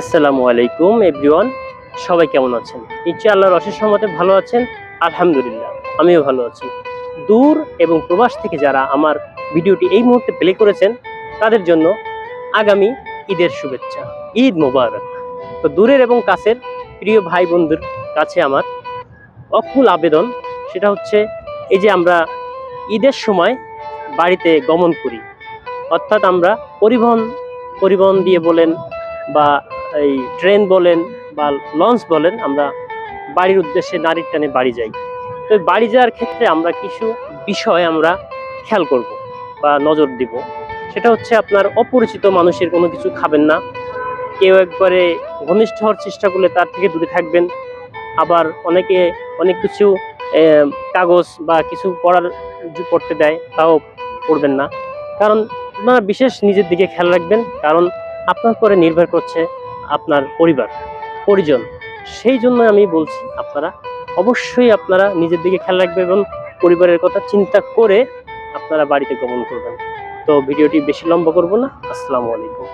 আসসালামু আলাইকুম এভরিওয়ান, সবাই কেমন আছেন? নিশ্চয়ই আল্লাহর অশেষ রহমতে ভালো আছেন। আলহামদুলিল্লাহ, আমিও ভালো আছি। দূর এবং প্রবাস থেকে যারা আমার ভিডিওটি এই মুহূর্তে প্লে করেছেন তাদের জন্য আগামী ঈদের শুভেচ্ছা। ঈদ মোবারক। তো দূরের এবং কাছের প্রিয় ভাই বন্ধুর কাছে আমার অকুল আবেদন, সেটা হচ্ছে এই যে আমরা ঈদের সময় বাড়িতে গমন করি, অর্থাৎ আমরা পরিবহন পরিবহন দিয়ে বলেন বা এই ট্রেন বলেন বা লঞ্চ বলেন, আমরা বাড়ির উদ্দেশ্যে নারীর টানে বাড়ি যাই। তো বাড়ি যাওয়ার ক্ষেত্রে আমরা কিছু বিষয় আমরা খেয়াল করব বা নজর দিব। সেটা হচ্ছে আপনার অপরিচিত মানুষের কোনো কিছু খাবেন না। কেউ একবারে ঘনিষ্ঠ হওয়ার চেষ্টা করলে তার থেকে দূরে থাকবেন। আবার অনেকে অনেক কিছু কাগজ বা কিছু পড়তে দেয়, তাও পড়বেন না। কারণ আপনারা বিশেষ নিজের দিকে খেয়াল রাখবেন, কারণ আপনার পরে নির্ভর করছে আপনার পরিজন। সেই জন্য আমি বলছি আপনারা অবশ্যই আপনারা নিজের দিকে খেয়াল রাখবেন এবং পরিবারের কথা চিন্তা করে আপনারা বাড়িতে গমন করবেন। তো ভিডিওটি বেশি লম্বা করব না। আসসালামু আলাইকুম।